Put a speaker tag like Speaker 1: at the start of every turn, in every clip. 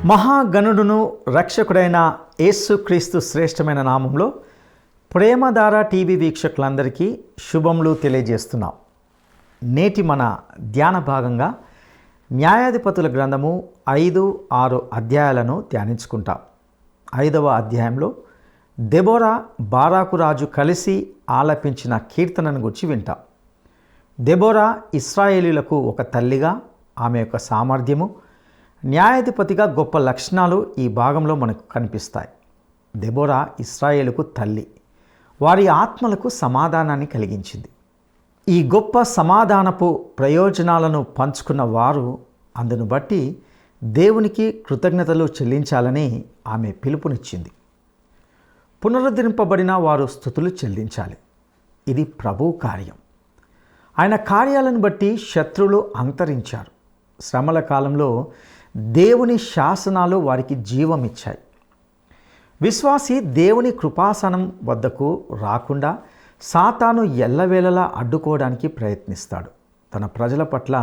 Speaker 1: మహాగణుడును రక్షకుడైన యేసుక్రీస్తు శ్రేష్టమైన నామంలో ప్రేమధార టీవీ వీక్షకులందరికీ శుభములు తెలియజేస్తున్నాం. నేటి మన ధ్యాన భాగంగా న్యాయాధిపతుల గ్రంథము 5-6 అధ్యాయాలను ధ్యానించుకుంటాం. 5వ అధ్యాయంలో దెబోరా బారాకు రాజు కలిసి ఆలపించిన కీర్తనను గురించి వింటాం. దెబోరా ఇశ్రాయేలీయులకు ఒక తల్లిగా, ఆమె యొక్క సామర్థ్యము, న్యాయాధిపతిగా గొప్ప లక్షణాలు ఈ భాగంలో మనకు కనిపిస్తాయి. దెబోరా ఇశ్రాయేలుకు తల్లి, వారి ఆత్మలకు సమాధానాన్ని కలిగించింది. ఈ గొప్ప సమాధానపు ప్రయోజనాలను పంచుకున్న వారు అందును బట్టి దేవునికి కృతజ్ఞతలు చెల్లించాలని ఆమె పిలుపునిచ్చింది. పునరుద్ధరింపబడిన వారు స్తుతులు చెల్లించాలి. ఇది ప్రభువు కార్యం. ఆయన కార్యాలను బట్టి శత్రువులు అంతరించారు. శ్రమల కాలంలో దేవుని శాసనాలు వారికి జీవమిచ్చాయి. విశ్వాసి దేవుని కృపాసనం వద్దకు రాకుండా సాతాను ఎల్లవేళలా అడ్డుకోవడానికి ప్రయత్నిస్తాడు. తన ప్రజల పట్ల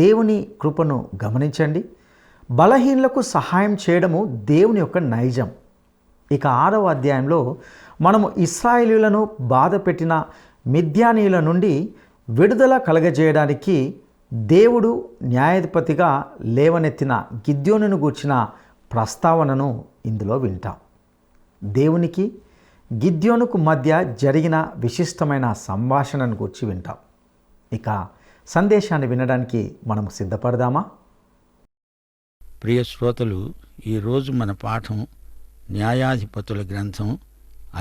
Speaker 1: దేవుని కృపను గమనించండి. బలహీనులకు సహాయం చేయడము దేవుని యొక్క నైజం. ఇక 6వ అధ్యాయంలో మనము ఇశ్రాయేలీయులను బాధపెట్టిన మిద్యానీయుల నుండి విడుదల కలగజేయడానికి దేవుడు న్యాయాధిపతిగా లేవనెత్తిన గిద్యోనును గూర్చిన ప్రస్తావనను ఇందులో వింటాం. దేవునికి గిద్యోనుకు మధ్య జరిగిన విశిష్టమైన సంభాషణను గూర్చి వింటాం. ఇక సందేశాన్ని వినడానికి మనం సిద్ధపడదామా?
Speaker 2: ప్రియ శ్రోతలు, ఈరోజు మన పాఠం న్యాయాధిపతుల గ్రంథం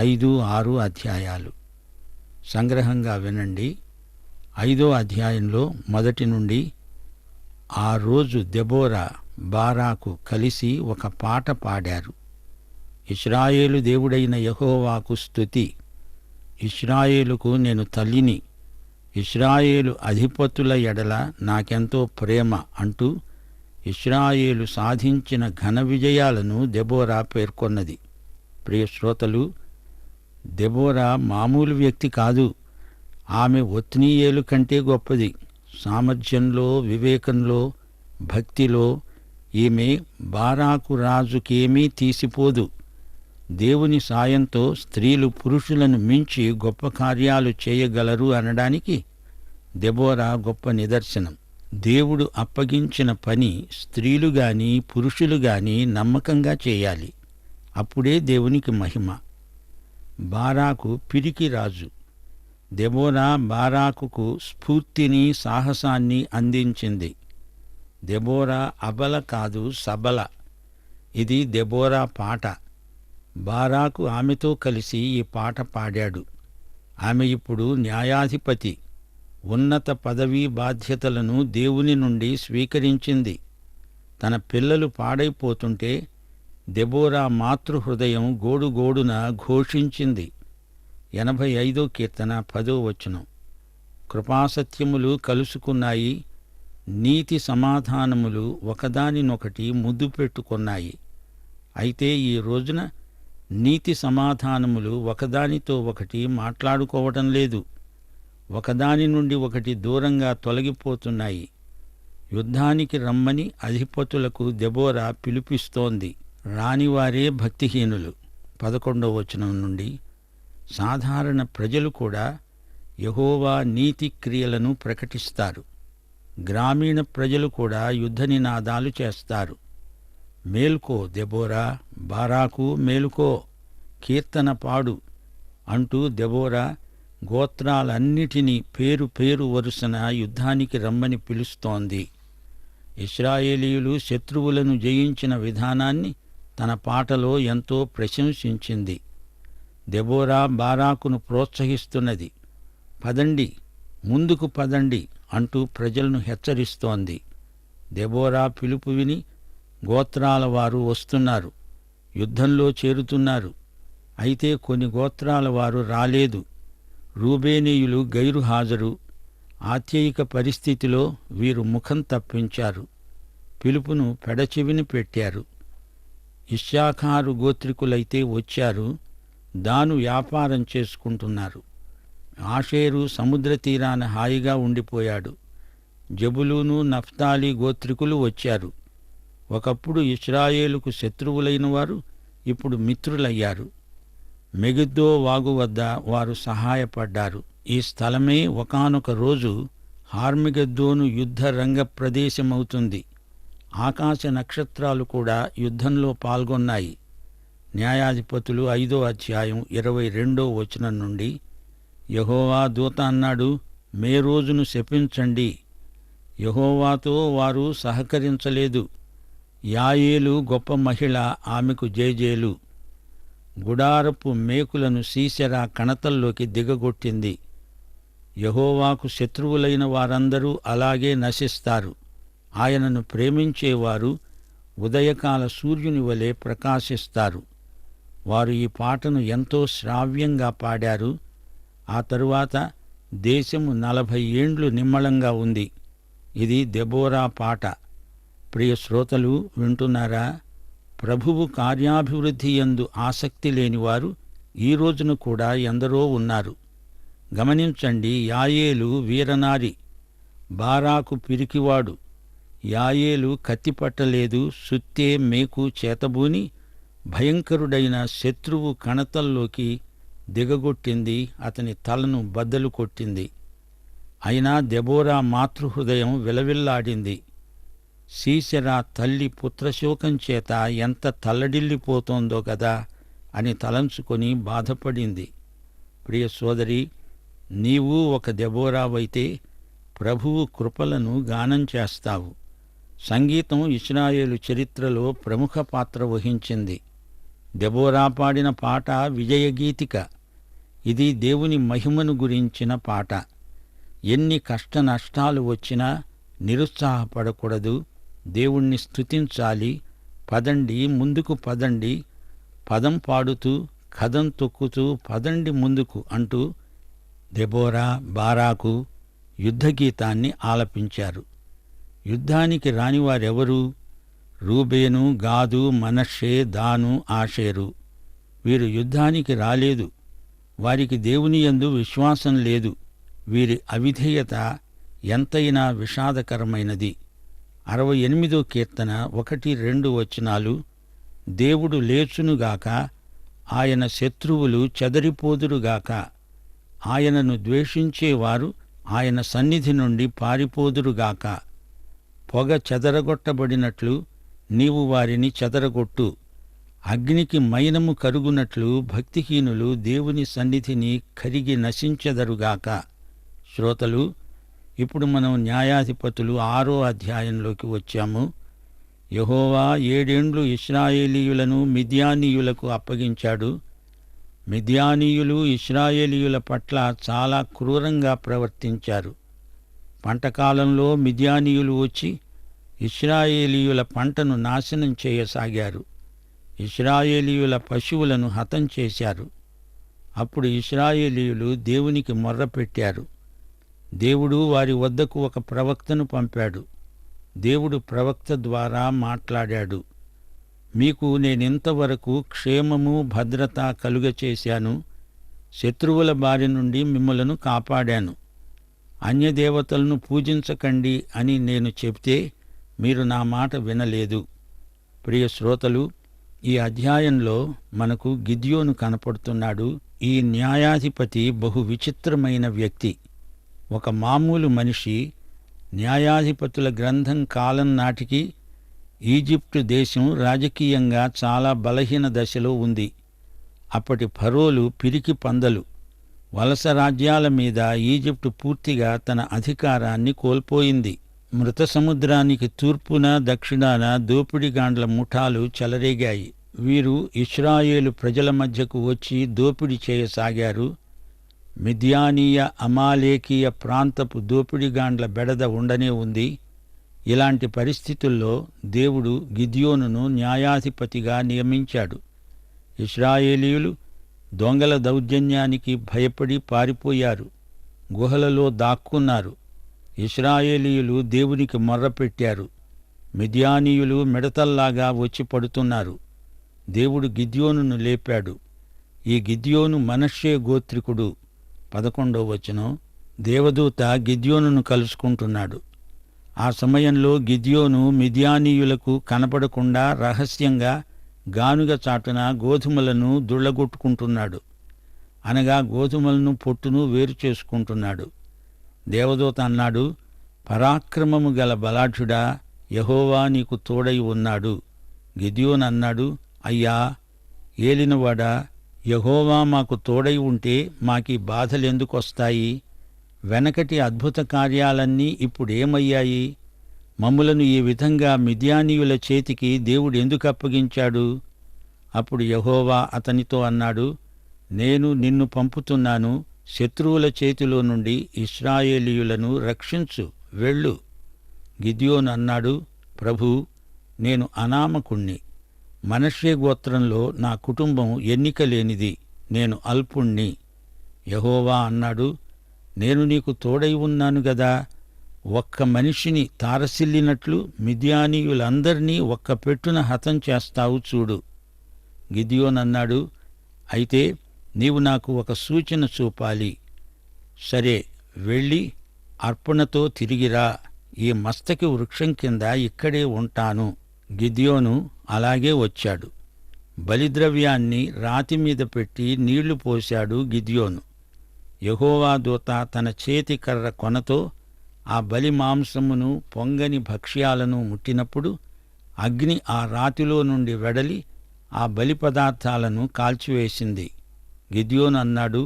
Speaker 2: 5-6 అధ్యాయాలు. సంగ్రహంగా వినండి. 5వ అధ్యాయంలో మొదటి నుండి, ఆ రోజు దెబోరా బారాకు కలిసి ఒక పాట పాడారు. ఇశ్రాయేలు దేవుడైన యెహోవాకు స్తుతి. ఇశ్రాయేలుకు నేను తల్లిని, ఇశ్రాయేలు అధిపతుల ఎడల నాకెంతో ప్రేమ అంటూ ఇశ్రాయేలు సాధించిన ఘన విజయాలను దెబోరా పేర్కొన్నది. ప్రియ శ్రోతలు, దెబోరా మామూలు వ్యక్తి కాదు. ఆమె ఒత్నీయేలు కంటే గొప్పది. సామర్థ్యంలో, వివేకంలో, భక్తిలో ఈమె బారాకు రాజుకేమీ తీసిపోదు. దేవుని సాయంతో స్త్రీలు పురుషులను మించి గొప్ప కార్యాలు చేయగలరు అనడానికి దెబోరా గొప్ప నిదర్శనం. దేవుడు అప్పగించిన పని స్త్రీలు గాని పురుషులు గాని నమ్మకంగా చేయాలి. అప్పుడే దేవునికి మహిమ. బారాకు పిరికి రాజు. దెబోరా బారాకుకు స్ఫూర్తిని, సాహసాన్ని అందించింది. దెబోరా అబల కాదు, సబల. ఇది దెబోరా పాట. బారాకు ఆమెతో కలిసి ఈ పాట పాడాడు. ఆమె ఇప్పుడు న్యాయాధిపతి. ఉన్నత పదవీ బాధ్యతలను దేవుని నుండి స్వీకరించింది. తన పిల్లలు పాడైపోతుంటే దెబోరా మాతృహృదయం గోడుగోడున ఘోషించింది. 85వ కీర్తన 10వ వచనం. కృపాసత్యములు కలుసుకున్నాయి, నీతి సమాధానములు ఒకదానినొకటి ముద్దు పెట్టుకున్నాయి. అయితే ఈ రోజున నీతి సమాధానములు ఒకదానితో ఒకటి మాట్లాడుకోవటం లేదు. ఒకదాని నుండి ఒకటి దూరంగా తొలగిపోతున్నాయి. యుద్ధానికి రమ్మని అధిపతులకు దెబోరా పిలుపిస్తోంది. రానివారే భక్తిహీనులు. 11వ వచనం నుండి, సాధారణ ప్రజలు కూడా యెహోవా నీతి క్రియలను ప్రకటిస్తారు. గ్రామీణ ప్రజలు కూడా యుద్ధ నినాదాలు చేస్తారు. మేల్కో దెబోరా, బారాకు మేలుకో, కీర్తన పాడు అంటూ దెబోరా గోత్రాలన్నిటినీ పేరు పేరు వరుసన యుద్ధానికి రమ్మని పిలుస్తోంది. ఇశ్రాయేలీయులు శత్రువులను జయించిన విధానాన్ని తన పాటలో ఎంతో ప్రశంసించింది. దెబోరా బారాకును ప్రోత్సహిస్తున్నది. పదండి, ముందుకు పదండి అంటూ ప్రజలను హెచ్చరిస్తోంది. దెబోరా పిలుపు విని గోత్రాల వారు వస్తున్నారు, యుద్ధంలో చేరుతున్నారు. అయితే కొన్ని గోత్రాల వారు రాలేదు. రూబేనీయులు గైరు హాజరు. ఆత్యయిక పరిస్థితిలో వీరు ముఖం తప్పించారు, పిలుపును పెడచెవిని పెట్టారు. ఇశ్శాఖారు గోత్రికులైతే వచ్చారు, దాను వ్యాపారం చేసుకుంటున్నారు. ఆషేరు సముద్ర తీరాన హాయిగా ఉండిపోయాడు. జబులూను, నఫ్తాలి గోత్రికులు వచ్చారు. ఒకప్పుడు ఇశ్రాయేలుకు శత్రువులైన వారు ఇప్పుడు మిత్రులయ్యారు. మెగిద్దో వాగు వద్ద వారు సహాయపడ్డారు. ఈ స్థలమే ఒకానొక రోజు హార్మిగెద్దోను యుద్ధ రంగ ప్రదేశమవుతుంది. ఆకాశ నక్షత్రాలు కూడా యుద్ధంలో పాల్గొన్నాయి. న్యాయాధిపతులు 5వ అధ్యాయం 22వ వచనం నుండి, యెహోవా దూత అన్నాడు, మే రోజును శపించండి. యెహోవాతో వారు సహకరించలేదు. యాయేలు గొప్ప మహిళ, ఆమెకు జేజేలు. గుడారపు మేకులను సీసెరా కణతల్లోకి దిగగొట్టింది. యెహోవాకు శత్రువులైన వారందరూ అలాగే నశిస్తారు. ఆయనను ప్రేమించేవారు ఉదయకాల సూర్యుని వలె ప్రకాశిస్తారు. వారు ఈ పాటను ఎంతో శ్రావ్యంగా పాడారు. ఆ తరువాత దేశము 40 ఏండ్లు నిమ్మళంగా ఉంది. ఇది దెబోరా పాట. ప్రియ శ్రోతలు, వింటున్నారా? ప్రభువు కార్యాభివృద్ధి యందు ఆసక్తి లేనివారు ఈ రోజున కూడా ఎందరో ఉన్నారు. గమనించండి, యాయేలు వీరనారి, బారాకు పిరికివాడు. యాయేలు కత్తిపట్టలేదు, సుత్తే మేకు చేతబూని భయంకరుడైన శత్రువు కణతల్లోకి దిగగొట్టింది, అతని తలను బద్దలు కొట్టింది. అయినా దెబోరా మాతృహృదయం విలవిల్లాడింది. సీసెరా తల్లి పుత్రశోకం చేత ఎంత తల్లడిల్లిపోతోందో గదా అని తలంచుకొని బాధపడింది. ప్రియ సోదరి, నీవు ఒక దెబోరావైతే ప్రభువు కృపలను గానం చేస్తావు. సంగీతం ఇశ్రాయేలు చరిత్రలో ప్రముఖ పాత్ర వహించింది. దెబోరా పాడిన పాట విజయగీతిక. ఇది దేవుని మహిమను గురించిన పాట. ఎన్ని కష్ట నష్టాలు వచ్చినా నిరుత్సాహపడకూడదు. దేవుణ్ణి స్తుతించాలి. పదండి, ముందుకు పదండి, పదం పాడుతూ కదం తొక్కుతూ పదండి ముందుకు అంటూ దెబోరా, బారాకు యుద్ధగీతాన్ని ఆలపించారు. యుద్ధానికి రానివారెవరు? రూబేను, గాదు, మనష్షే, దాను, ఆషేరు. వీరు యుద్ధానికి రాలేదు. వారికి దేవుని యందు విశ్వాసం లేదు. వీరి అవిధేయత ఎంతైనా విషాదకరమైనది. 68వ కీర్తన 1-2 వచనాలు, దేవుడు లేచునుగాక, ఆయన శత్రువులు చెదరిపోదురుగాక, ఆయనను ద్వేషించేవారు ఆయన సన్నిధి నుండి పారిపోదురుగాక. పొగ చెదరగొట్టబడినట్లు నీవు వారిని చెదరగొట్టు. అగ్నికి మైనము కరుగునట్లు భక్తిహీనులు దేవుని సన్నిధిని కరిగి నశించెదరుగాక. శ్రోతలు, ఇప్పుడు మనం న్యాయాధిపతులు 6వ అధ్యాయంలోకి వచ్చాము. యెహోవా 7 ఏండ్లు ఇశ్రాయేలీయులను మిద్యానీయులకు అప్పగించాడు. మిద్యానీయులు ఇశ్రాయేలీయుల పట్ల చాలా క్రూరంగా ప్రవర్తించారు. పంటకాలంలో మిద్యానీయులు వచ్చి ఇశ్రాయేలీయుల పంటను నాశనం చేయసాగారు. ఇశ్రాయేలీయుల పశువులను హతం చేశారు. అప్పుడు ఇశ్రాయేలీయులు దేవునికి మొర్రపెట్టారు. దేవుడు వారి వద్దకు ఒక ప్రవక్తను పంపాడు. దేవుడు ప్రవక్త ద్వారా మాట్లాడాడు. మీకు నేనింతవరకు క్షేమము, భద్రత కలుగచేశాను. శత్రువుల బారి నుండి మిమ్మలను కాపాడాను. అన్యదేవతలను పూజించకండి అని నేను చెబితే మీరు నా మాట వినలేదు. ప్రియ శ్రోతలు, ఈ అధ్యాయంలో మనకు గిద్యోను కనపడుతున్నాడు. ఈ న్యాయాధిపతి బహు విచిత్రమైన వ్యక్తి. ఒక మామూలు మనిషి. న్యాయాధిపతుల గ్రంథం కాలం నాటికి ఈజిప్టు దేశం రాజకీయంగా చాలా బలహీన దశలో ఉంది. అప్పటి ఫరోలు పిరికి పందలు. వలస రాజ్యాల మీద ఈజిప్టు పూర్తిగా తన అధికారాన్ని కోల్పోయింది. మృత సముద్రానికి తూర్పున దక్షిణాన దోపిడిగాండ్ల ముఠాలు చెలరేగాయి. వీరు ఇశ్రాయేలు ప్రజల మధ్యకు వచ్చి దోపిడీ చేయసాగారు. మిద్యానీయ, అమాలేకీయ ప్రాంతపు దోపిడిగాండ్ల బెడద ఉండనే ఉంది. ఇలాంటి పరిస్థితుల్లో దేవుడు గిద్యోనును న్యాయాధిపతిగా నియమించాడు. ఇశ్రాయేలీయులు దొంగల దౌర్జన్యానికి భయపడి పారిపోయారు. గుహలలో దాక్కున్నారు. ఇశ్రాయేలీయులు దేవునికి మొర్రపెట్టారు. మిద్యానీయులు మిడతల్లాగా వచ్చి పడుతున్నారు. దేవుడు గిద్యోనును లేపాడు. ఈ గిద్యోను మనష్షే గోత్రికుడు. 11వ వచనం, దేవదూత గిద్యోనును కలుసుకుంటున్నాడు. ఆ సమయంలో గిద్యోను మిద్యానీయులకు కనపడకుండా రహస్యంగా గానుగ చాటున గోధుమలను దుళ్ళగొట్టుకుంటున్నాడు. అనగా గోధుమలను పొట్టును వేరు చేసుకుంటున్నాడు. దేవదూత అన్నాడు, పరాక్రమము గల బలాఢ్యుడా, యెహోవా నీకు తోడై ఉన్నాడు. గిద్యోను అన్నాడు, అయ్యా ఏలినవాడా, యెహోవా మాకు తోడై ఉంటే మాకీ బాధలెందుకొస్తాయి? వెనకటి అద్భుత కార్యాలన్నీ ఇప్పుడేమయ్యాయి? మమ్ములను ఈ విధంగా మిద్యానీయుల చేతికి దేవుడు ఎందుకు అప్పగించాడు? అప్పుడు యెహోవా అతనితో అన్నాడు, నేను నిన్ను పంపుతున్నాను, శత్రువుల చేతిలో నుండి ఇశ్రాయేలీయులను రక్షించు, వెళ్ళు. గిద్యోను అన్నాడు, ప్రభూ, నేను అనామకుణ్ణి, మనష్షే గోత్రంలో నా కుటుంబం ఎన్నిక లేనిది, నేను అల్పుణ్ణి. యెహోవా అన్నాడు, నేను నీకు తోడై ఉన్నాను గదా, ఒక్క మనిషిని తారసిల్లినట్లు మిద్యానీయులందర్నీ ఒక్క పెట్టున హతం చేస్తావు చూడు. గిద్యోను అన్నాడు, అయితే నీవు నాకు ఒక సూచన చూపాలి. సరే, వెళ్ళి అర్పణతో తిరిగిరా, ఈ మస్తకి వృక్షం కింద ఇక్కడే ఉంటాను. గిద్యోను అలాగే వచ్చాడు. బలిద్రవ్యాన్ని రాతి మీద పెట్టి నీళ్లు పోశాడు గిద్యోను. యెహోవా దూత తన చేతి కర్ర కొనతో ఆ బలి మాంసమును పొంగని భక్ష్యాలను ముట్టినప్పుడు అగ్ని ఆ రాతిలో నుండి వెడలి ఆ బలి పదార్థాలను కాల్చివేసింది. గిద్యోను అన్నాడు,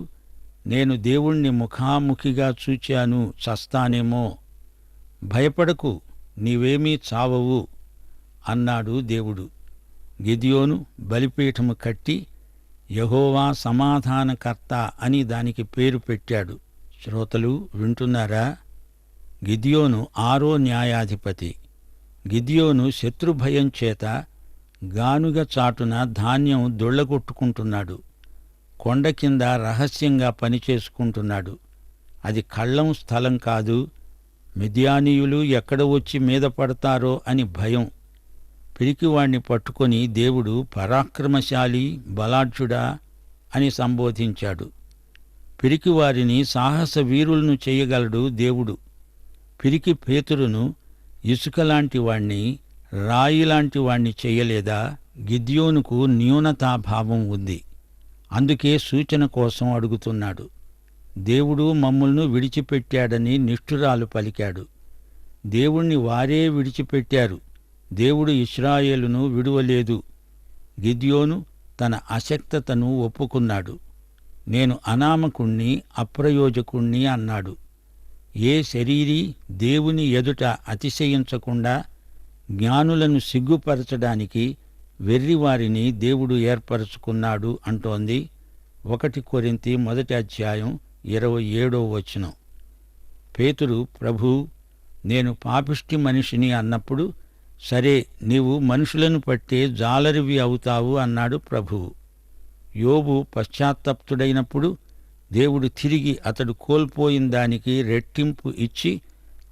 Speaker 2: నేను దేవుణ్ణి ముఖాముఖిగా చూచాను, చస్తానేమో. భయపడకు, నీవేమీ చావవు అన్నాడు దేవుడు. గిద్యోను బలిపీఠము కట్టి యెహోవా సమాధానకర్త అని దానికి పేరు పెట్టాడు. శ్రోతలు వింటున్నారా? గిద్యోను 6వ న్యాయాధిపతి. గిద్యోను శత్రుభయం చేత గానుగ చాటున ధాన్యం దొళ్ళగొట్టుకుంటున్నాడు. కొండ కింద రహస్యంగా పనిచేసుకుంటున్నాడు. అది కళ్ళం స్థలం కాదు. మిద్యానీయులు ఎక్కడ వచ్చి మీద పడతారో అని భయం. పిరికివాణ్ణి పట్టుకొని దేవుడు పరాక్రమశాలి, బలాఢ్యుడా అని సంబోధించాడు. పిరికివారిని సాహస వీరులను చేయగలడు దేవుడు. పిరికి పేతురును ఇసుకలాంటి వాణ్ణి, రాయిలాంటి వాణ్ణి చెయ్యలేదా? గిద్యోనుకు న్యూనతాభావం ఉంది. అందుకే సూచన కోసం అడుగుతున్నాడు. దేవుడు మమ్ములను విడిచిపెట్టాడని నిష్ఠురాలు పలికాడు. దేవుణ్ణి వారే విడిచిపెట్టారు. దేవుడు ఇశ్రాయేలును విడువలేదు. గిద్యోను తన అశక్తతను ఒప్పుకున్నాడు. నేను అనామకుణ్ణి, అప్రయోజకుణ్ణి అన్నాడు. ఏ శరీరీ దేవుని ఎదుట అతిశయించకుండా జ్ఞానులను సిగ్గుపరచడానికి వెర్రివారిని దేవుడు ఏర్పరచుకున్నాడు అంటోంది 1 కొరింథీ 1:27. పేతురు, ప్రభూ, నేను పాపిష్టి మనిషిని అన్నప్పుడు, సరే, నీవు మనుషులను పట్టే జాలరివి అవుతావు అన్నాడు ప్రభువు. యోబు పశ్చాత్తప్తుడైనప్పుడు దేవుడు తిరిగి అతడు కోల్పోయిన దానికి రెట్టింపు ఇచ్చి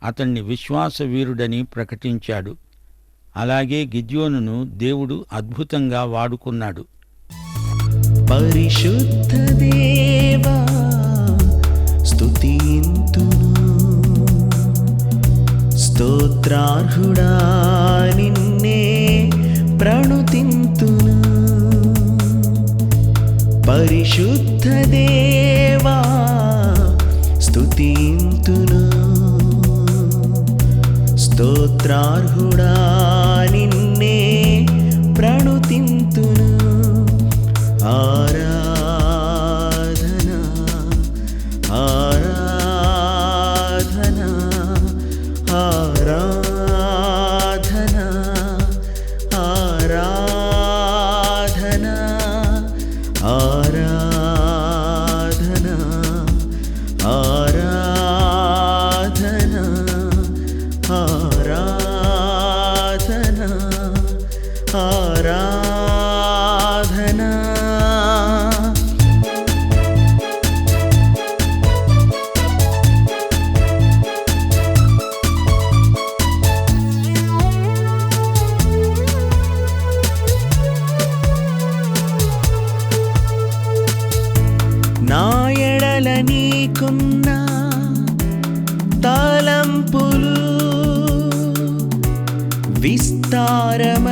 Speaker 2: అతణ్ణి విశ్వాసవీరుడని ప్రకటించాడు. అలాగే గిద్యోనును దేవుడు అద్భుతంగా వాడుకున్నాడు.
Speaker 3: పరిశుద్ధ దేవా స్తుతింతును, స్తోత్రార్హుడా నిన్నే ప్రణుతింతును. పరిశుద్ధ దేవా స్తుతింతును, స్తోత్రార్హుడా నిన్నే ప్రణుతింతును. ఆరాధన ఆరాధన ఆరాధన ఆరాధన ఆరాధన ఆరాధన ఆరాధన ఆరాధన. నా ఎడల నీకున్న తలంపులు విస్తారమైనవి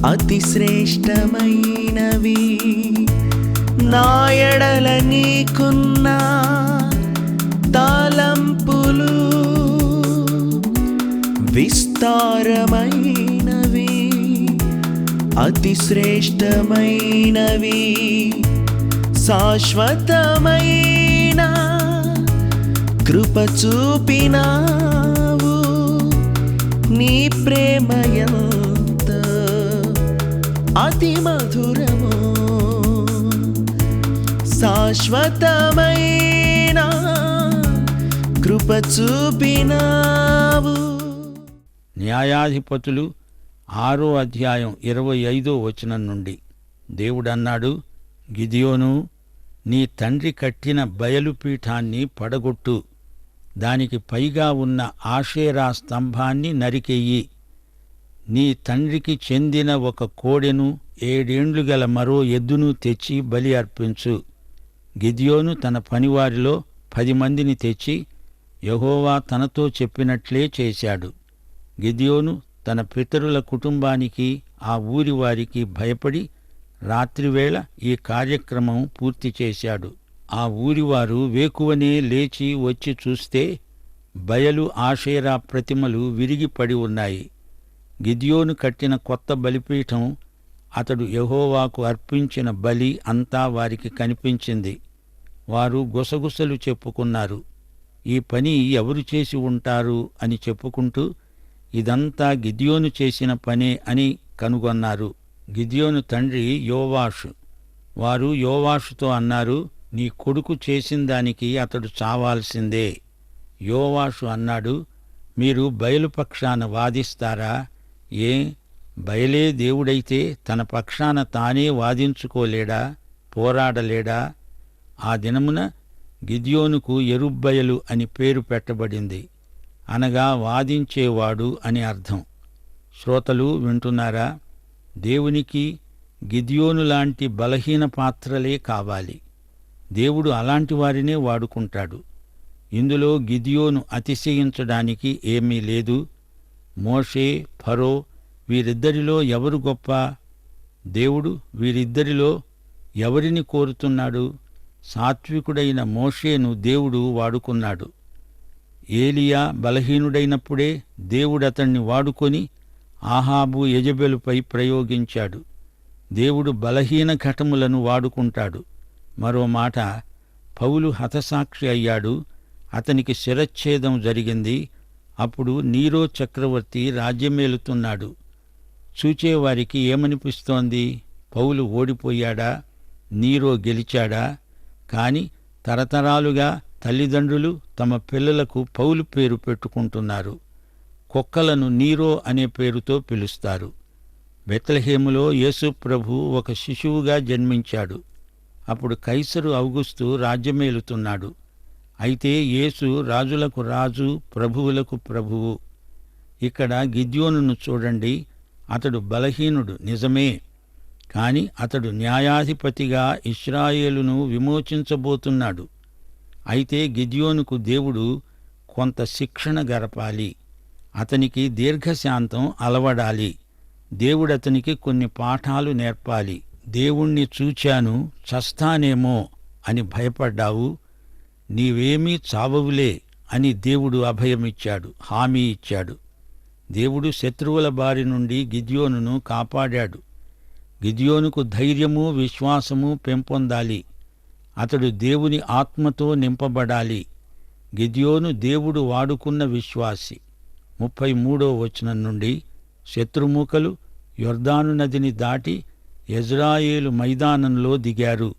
Speaker 3: అతి శ్రేష్టమైనవి నా ఎడల నీకున్న తలంపులు విస్తారమైనవి అతి శ్రేష్టమైనవి శాశ్వతమైన కృప చూపినావు నీ ప్రేమ ఎంత అతి మధురము శాశ్వతమైన కృప చూపినావు.
Speaker 2: న్యాయాధిపతులు 6వ అధ్యాయం 25వ వచనం నుండి దేవుడన్నాడు, గిదియోను, నీ తండ్రి కట్టిన బయలుపీఠాన్ని పడగొట్టు, దానికి పైగా ఉన్న ఆషేరా స్తంభాన్ని నరికెయ్యి. నీ తండ్రికి చెందిన ఒక కోడెను 7 ఏండ్లు గల మరో ఎద్దును తెచ్చి బలి అర్పించు. గిద్యోను తన పనివారిలో 10 మందిని తెచ్చి యెహోవా తనతో చెప్పినట్లే చేశాడు. గిద్యోను తన పితరుల కుటుంబానికి ఆ ఊరి వారికి భయపడి రాత్రివేళ ఈ కార్యక్రమం పూర్తి చేశాడు. ఆ ఊరివారు వేకువనే లేచి వచ్చి చూస్తే బయలు ఆషేరా ప్రతిమలు విరిగిపడి ఉన్నాయి. గిద్యోను కట్టిన కొత్త బలిపీఠం, అతడు యెహోవాకు అర్పించిన బలి అంతా వారికి కనిపించింది. వారు గుసగుసలు చెప్పుకున్నారు, ఈ పని ఎవరు చేసి ఉంటారు అని చెప్పుకుంటూ ఇదంతా గిద్యోను చేసిన పనే అని కనుగొన్నారు. గిద్యోను తండ్రి యోవాషు. వారు యోవాషుతో అన్నారు, నీ కొడుకు చేసిన దానికి అతడు చావాల్సిందే. యోవాషు అన్నాడు, మీరు బయలుపక్షాన వాదిస్తారా? ఏ బయలే దేవుడైతే తన పక్షాన తానే వాదించుకోలేడా, పోరాడలేడా? ఆ దినమున గిద్యోనుకు యెరుబ్బయలు అని పేరు పెట్టబడింది, అనగా వాదించేవాడు అని అర్థం. శ్రోతలు వింటున్నారా? దేవునికి గిద్యోనులాంటి బలహీన పాత్రలే కావాలి. దేవుడు అలాంటి వారినే వాడుకుంటాడు. ఇందులో గిద్యోను అతిశయించడానికి ఏమీ లేదు. మోషే, ఫరో వీరిద్దరిలో ఎవరు గొప్ప? దేవుడు వీరిద్దరిలో ఎవరిని కోరుతున్నాడు? సాత్వికుడైన మోషేను దేవుడు వాడుకున్నాడు. ఏలియా బలహీనుడైనప్పుడే దేవుడతణ్ణి వాడుకొని ఆహాబు యెజెబెలుపై ప్రయోగించాడు. దేవుడు బలహీన ఘటములను వాడుకుంటాడు. మరో మాట, పౌలు హతసాక్షి అయ్యాడు, అతనికి శిరచ్ఛేదం జరిగింది. అప్పుడు నీరో చక్రవర్తి రాజ్యమేలుతున్నాడు. చూచేవారికి ఏమనిపిస్తోంది? పౌలు ఓడిపోయాడా? నీరో గెలిచాడా? కాని తరతరాలుగా తల్లిదండ్రులు తమ పిల్లలకు పౌలు పేరు పెట్టుకుంటున్నారు. కుక్కలను నీరో అనే పేరుతో పిలుస్తారు. బెత్లెహేములో యేసు ప్రభు ఒక శిశువుగా జన్మించాడు. అప్పుడు కైసరు ఔగుస్తు రాజ్యమేలుతున్నాడు. అయితే యేసు రాజులకు రాజు, ప్రభువులకు ప్రభువు. ఇక్కడ గిద్యోనును చూడండి. అతడు బలహీనుడు నిజమే, కాని అతడు న్యాయాధిపతిగా ఇశ్రాయేలును విమోచించబోతున్నాడు. అయితే గిద్యోనుకు దేవుడు కొంత శిక్షణ గరపాలి. అతనికి దీర్ఘశాంతం అలవడాలి. దేవుడతనికి కొన్ని పాఠాలు నేర్పాలి. దేవుణ్ణి చూచాను, చస్తానేమో అని భయపడ్డావు, నీవేమీ చావవులే అని దేవుడు అభయమిచ్చాడు, హామీ ఇచ్చాడు. దేవుడు శత్రువుల బారి నుండి గిద్యోనును కాపాడాడు. గిద్యోనుకు ధైర్యము, విశ్వాసము పెంపొందాలి. అతడు దేవుని ఆత్మతో నింపబడాలి. గిద్యోను దేవుడు వాడుకున్న విశ్వాసి. 33వ వచనం నుండి, శత్రుమూకలు యొర్దాను నదిని దాటి యెజ్రాయేలు మైదానంలో దిగారు.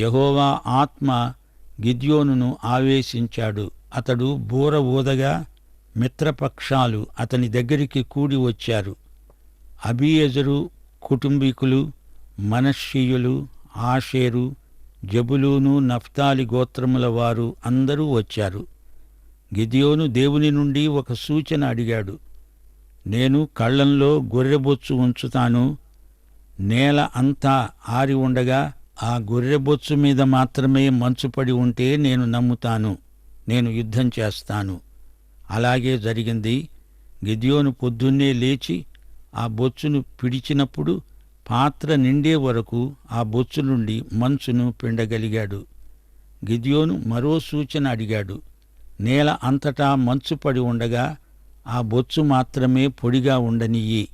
Speaker 2: యెహోవా ఆత్మ గిద్యోనును ఆవేశించాడు. అతడు బూర ఊదగా మిత్రపక్షాలు అతని దగ్గరికి కూడి వచ్చారు. అబీయెజరు కుటుంబీకులు, మనష్షీయులు, ఆషేరు, జబులూను, నఫ్తాలి గోత్రముల వారు అందరూ వచ్చారు. గిద్యోను దేవుని నుండి ఒక సూచన అడిగాడు. నేను కళ్ళంలో గొర్రెబొచ్చు ఉంచుతాను. నేల అంతా ఆరి ఉండగా ఆ గొర్రెబొచ్చు మీద మాత్రమే మంచుపడి ఉంటే నేను నమ్ముతాను. నేను యుద్ధం చేస్తాను. అలాగే జరిగింది. గిద్యోను పొద్దున్నే లేచి ఆ బొచ్చును పిడిచినప్పుడు పాత్ర నిండే వరకు ఆ బొచ్చు నుండి మంచును పిండగలిగాడు. గిద్యోను మరో సూచన అడిగాడు. నేల అంతటా మంచు పడి ఉండగా ఆ బొచ్చు మాత్రమే పొడిగా ఉండనియ్యి.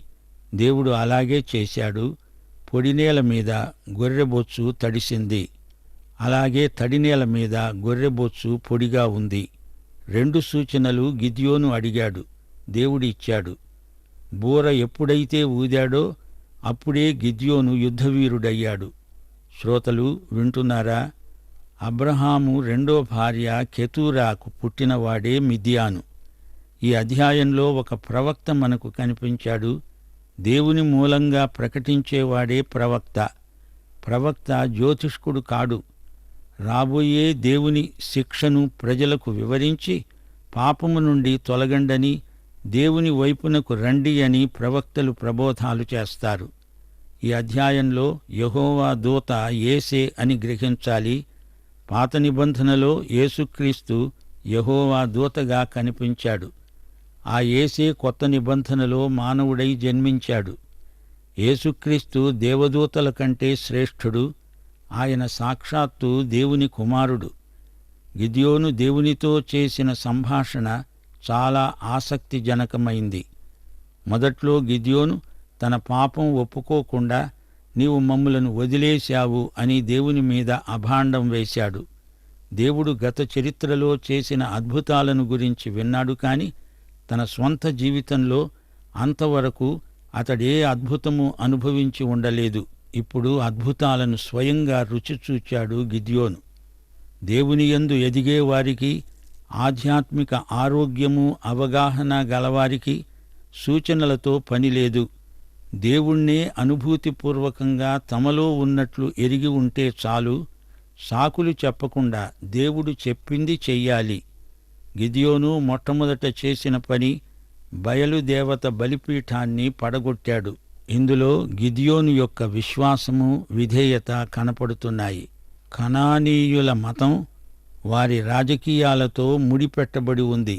Speaker 2: దేవుడు అలాగే చేశాడు. పొడినేల మీద గొర్రెబొచ్చు తడిసింది. అలాగే తడినేల మీద గొర్రెబొచ్చు పొడిగా ఉంది. 2 సూచనలు గిద్యోను అడిగాడు. దేవుడు ఇచ్చాడు. బూర ఎప్పుడైతే ఊదాడో అప్పుడే గిద్యోను యుద్ధవీరుడయ్యాడు. శ్రోతలు వింటున్నారా? అబ్రహాము 2వ భార్య కెతూరాకు పుట్టినవాడే మిద్యాను. ఈ అధ్యాయంలో ఒక ప్రవక్త మనకు కనిపించాడు. దేవుని మూలంగా ప్రకటించేవాడే ప్రవక్త. ప్రవక్త జ్యోతిష్కుడు కాడు. రాబోయే దేవుని శిక్షను ప్రజలకు వివరించి పాపము నుండి తొలగండని, దేవుని వైపునకు రండి అని ప్రవక్తలు ప్రబోధాలు చేస్తారు. ఈ అధ్యాయంలో యెహోవా దూత యేసే అని గ్రహించాలి. పాత నిబంధనలో యేసుక్రీస్తు యెహోవా దూతగా కనిపించాడు. ఆ యేసే కొత్త నిబంధనలో మానవుడై జన్మించాడు. యేసుక్రీస్తు దేవదూతల కంటే శ్రేష్ఠుడు. ఆయన సాక్షాత్తు దేవుని కుమారుడు. గిద్యోను దేవునితో చేసిన సంభాషణ చాలా ఆసక్తిజనకమైంది. మొదట్లో గిద్యోను తన పాపం ఒప్పుకోకుండా నీవు మమ్ములను వదిలేశావు అని దేవుని మీద అభాండం వేశాడు. దేవుడు గత చరిత్రలో చేసిన అద్భుతాలను గురించి విన్నాడు కాని తన స్వంత జీవితంలో అంతవరకు అతడే అద్భుతము అనుభవించి ఉండలేదు. ఇప్పుడు అద్భుతాలను స్వయంగా రుచిచూచాడు గిద్యోను. దేవుని యందు ఎదిగే వారికి, ఆధ్యాత్మిక ఆరోగ్యము అవగాహన గలవారికి సూచనలతో పనిలేదు. దేవుణ్ణే అనుభూతిపూర్వకంగా తమలో ఉన్నట్లు ఎరిగి ఉంటే చాలు. సాకులు చెప్పకుండా దేవుడు చెప్పింది చెయ్యాలి. గిద్యోను మొట్టమొదట చేసిన పని బయలుదేవత బలిపీఠాన్ని పడగొట్టాడు. ఇందులో గిద్యోను యొక్క విశ్వాసము, విధేయత కనపడుతున్నాయి. కనానీయుల మతం వారి రాజకీయాలతో ముడిపెట్టబడి ఉంది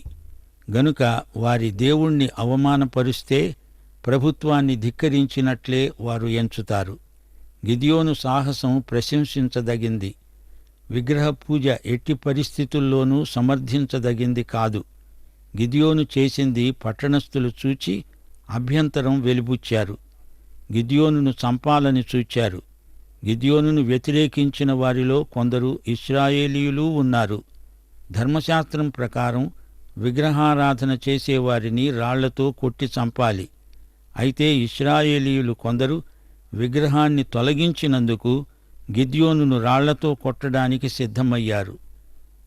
Speaker 2: గనుక వారి దేవుణ్ణి అవమానపరుస్తే ప్రభుత్వాన్ని ధిక్కరించినట్లే వారు ఎంచుతారు. గిద్యోను సాహసం ప్రశంసించదగింది. విగ్రహ పూజ ఎట్టి పరిస్థితుల్లోనూ సమర్థించదగింది కాదు. గిద్యోను చేసింది పట్టణస్థులు చూచి అభ్యంతరం వెలిబుచ్చారు. గిద్యోనును చంపాలని చూచారు. గిద్యోనును వ్యతిరేకించిన వారిలో కొందరు ఇశ్రాయేలీయులు ఉన్నారు. ధర్మశాస్త్రం ప్రకారం విగ్రహారాధన చేసేవారిని రాళ్లతో కొట్టి చంపాలి. అయితే ఇశ్రాయేలీయులు కొందరు విగ్రహాన్ని తొలగించినందుకు గిద్యోనును రాళ్లతో కొట్టడానికి సిద్ధమయ్యారు.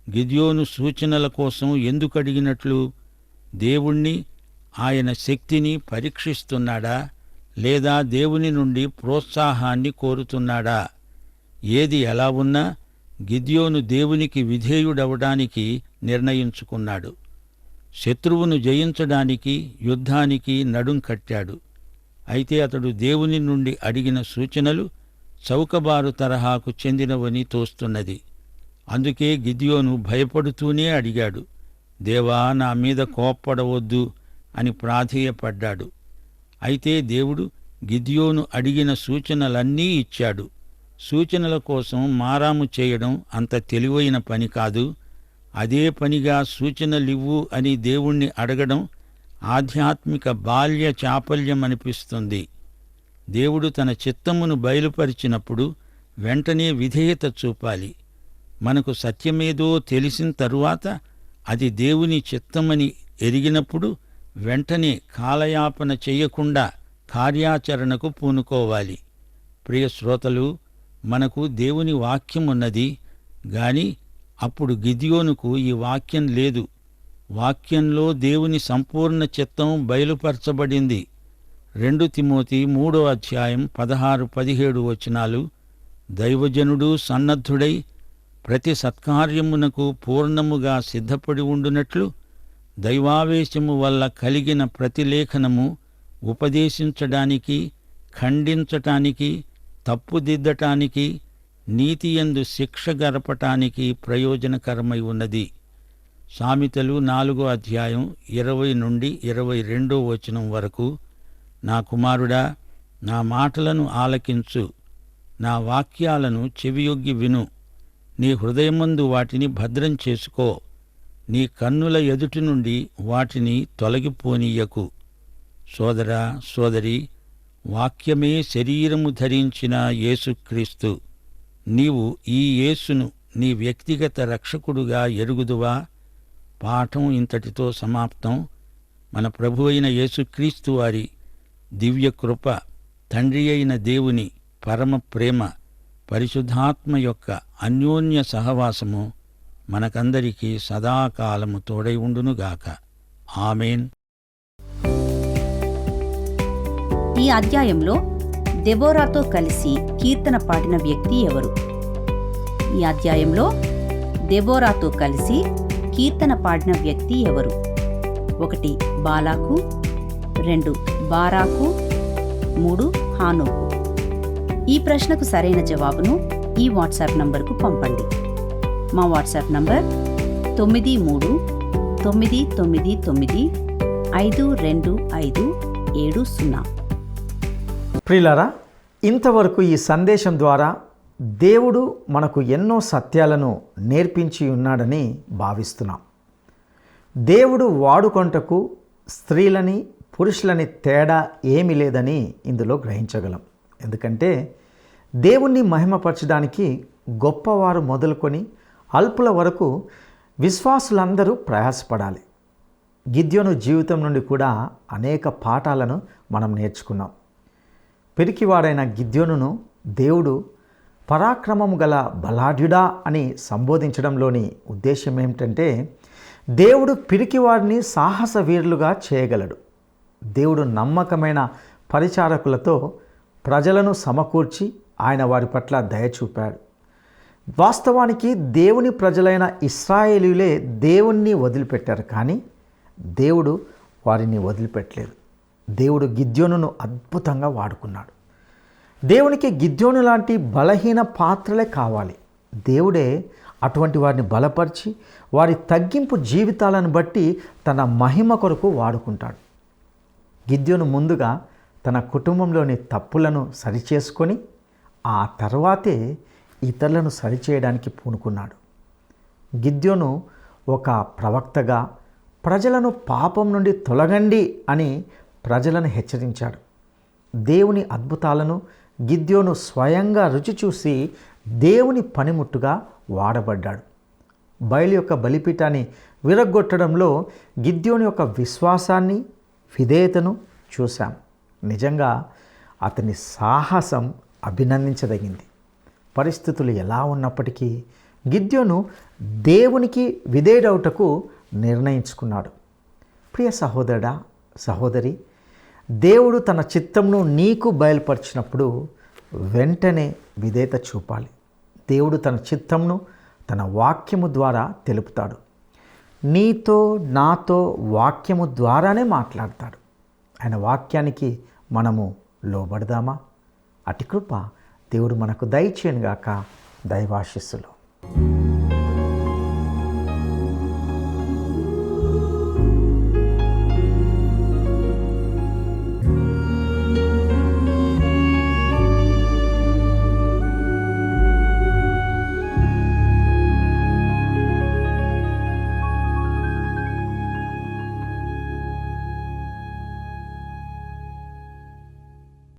Speaker 2: గిద్యోను సూచనల కోసం ఎందుకు అడిగినట్లు? దేవుణ్ణి, ఆయన శక్తిని పరీక్షిస్తున్నాడా లేదా దేవుని నుండి ప్రోత్సాహాన్ని కోరుతున్నాడా? ఏది ఎలా ఉన్నా గిద్యోను దేవునికి విధేయుడవడానికి నిర్ణయించుకున్నాడు. శత్రువును జయించడానికి యుద్ధానికి నడుం కట్టాడు. అయితే అతడు దేవుని నుండి అడిగిన సూచనలు చౌకబారు తరహాకు చెందినవని తోస్తున్నది. అందుకే గిద్యోను భయపడుతూనే అడిగాడు. దేవా, నా మీద కోప్పడవద్దు అని ప్రాధేయపడ్డాడు. అయితే దేవుడు గిద్యోను అడిగిన సూచనలన్నీ ఇచ్చాడు. సూచనల కోసం మారాము చేయడం అంత తెలివైన పని కాదు. అదే పనిగా సూచనలివ్వు అని దేవుణ్ణి అడగడం ఆధ్యాత్మిక బాల్య చాపల్యమనిపిస్తుంది. దేవుడు తన చిత్తమును బయలుపరిచినప్పుడు వెంటనే విధేయత చూపాలి. మనకు సత్యమేదో తెలిసిన తరువాత అది దేవుని చిత్తమని ఎరిగినప్పుడు వెంటనే కాలయాపన చెయ్యకుండా కార్యాచరణకు పూనుకోవాలి. ప్రియ శ్రోతలు, మనకు దేవుని వాక్యమున్నది గాని అప్పుడు గిద్యోనుకు ఈ వాక్యం లేదు. వాక్యంలో దేవుని సంపూర్ణ చిత్తం బయలుపరచబడింది. 2 తిమోతి 3వ అధ్యాయం 16-17 వచనాలు. దైవజనుడు సన్నద్ధుడై ప్రతి సత్కార్యమునకు పూర్ణముగా సిద్ధపడి ఉండునట్లు దైవావేశము వల్ల కలిగిన ప్రతిలేఖనము ఉపదేశించడానికి, ఖండించటానికి, తప్పుదిద్దటానికి, నీతియందు శిక్ష గరపటానికి ప్రయోజనకరమై ఉన్నది. సామెతలు 4వ అధ్యాయం 20 నుండి 22 వచనం వరకు, నా కుమారుడా, నా మాటలను ఆలకించు, నా వాక్యాలను చెవియొగ్గి విను. నీ హృదయమందు వాటిని భద్రం చేసుకో, నీ కన్నుల ఎదుటి నుండి వాటిని తొలగిపోనీయకు. సోదరా, సోదరి, వాక్యమే శరీరము ధరించిన యేసుక్రీస్తు. నీవు ఈ యేసును నీ వ్యక్తిగత రక్షకుడుగా ఎరుగుదువా? పాఠం ఇంతటితో సమాప్తం. మన ప్రభు అయిన యేసుక్రీస్తు వారి దివ్య కృప, తండ్రి అయిన దేవుని పరమ ప్రేమ, పరిశుద్ధాత్మ యొక్క అన్యోన్య సహవాసము మనకందరికీ సదాకాలము తోడై ఉండునుగాక. ఆమేన్.
Speaker 4: ఈ అధ్యాయంలో దెబోరాతో కలిసి కీర్తన పాడిన వ్యక్తి ఎవరు? ఈ అధ్యాయంలో దెబోరాతో కలిసి కీర్తన పాడిన వ్యక్తి ఎవరు? 1 బాలాకు, 2 బారాకు, 3 హానోకు. ఈ ప్రశ్నకు సరైన జవాబును ఈ వాట్సాప్ నంబర్కు పంపండి. మా వాట్సాప్ నంబర్ 9399952570.
Speaker 1: ప్రియులారా, ఇంతవరకు ఈ సందేశం ద్వారా దేవుడు మనకు ఎన్నో సత్యాలను నేర్పించి ఉన్నాడని భావిస్తున్నాం. దేవుడు వాడుకొంటకు స్త్రీలని పురుషులని తేడా ఏమీ లేదని ఇందులో గ్రహించగలం. ఎందుకంటే దేవుణ్ణి మహిమపరచడానికి గొప్పవారు మొదలుకొని అల్పుల వరకు విశ్వాసులందరూ ప్రయాసపడాలి. గిద్యోను జీవితం నుండి కూడా అనేక పాఠాలను మనం నేర్చుకున్నాం. పిరికివాడైన గిద్యోనును దేవుడు పరాక్రమము గల బలాఢ్యుడా అని సంబోధించడంలోని ఉద్దేశం ఏమిటంటే, దేవుడు పిరికివాడిని సాహస వీరులుగా చేయగలడు. దేవుడు నమ్మకమైన పరిచారకులతో ప్రజలను సమకూర్చి ఆయన వారి పట్ల దయ చూపాడు. వాస్తవానికి దేవుని ప్రజలైన ఇశ్రాయేలీయులే దేవుణ్ణి వదిలిపెట్టారు, కానీ దేవుడు వారిని వదిలిపెట్టలేదు. దేవుడు గిద్యోనును అద్భుతంగా వాడుకున్నాడు. దేవునికి గిద్యోను లాంటి బలహీన పాత్రలే కావాలి. దేవుడే అటువంటి వారిని బలపరిచి వారి తగ్గింపు జీవితాలను బట్టి తన మహిమ కొరకు వాడుకుంటాడు. గిద్యోను ముందుగా తన కుటుంబంలోని తప్పులను సరిచేసుకొని ఆ తర్వాతే ఇతరులను సరిచేయడానికి పూనుకున్నాడు. గిద్యోను ఒక ప్రవక్తగా ప్రజలను పాపం నుండి తొలగండి అని ప్రజలను హెచ్చరించాడు. దేవుని అద్భుతాలను గిద్యోను స్వయంగా రుచి చూసి దేవుని పనిముట్టుగా వాడబడ్డాడు. బయలు యొక్క బలిపీఠాన్ని విరగ్గొట్టడంలో గిద్యోను యొక్క విశ్వాసాన్ని, విధేయతను చూశాం. నిజంగా అతని సాహసం అభినందించదగింది. పరిస్థితులు ఎలా ఉన్నప్పటికీ గిద్యోను దేవునికి విధేయుడవుటకు నిర్ణయించుకున్నాడు. ప్రియ సహోదరుడా, సహోదరి, దేవుడు తన చిత్తంను నీకు బయలుపరిచినప్పుడు వెంటనే విధేయత చూపాలి. దేవుడు తన చిత్తంను తన వాక్యము ద్వారా తెలుపుతాడు. నీతో నాతో వాక్యము ద్వారానే మాట్లాడతాడు. ఆయన వాక్యానికి మనము లోబడదామా? అటి కృప దేవుడు మనకు దయచేయనుగాక. దైవాశీస్సులు.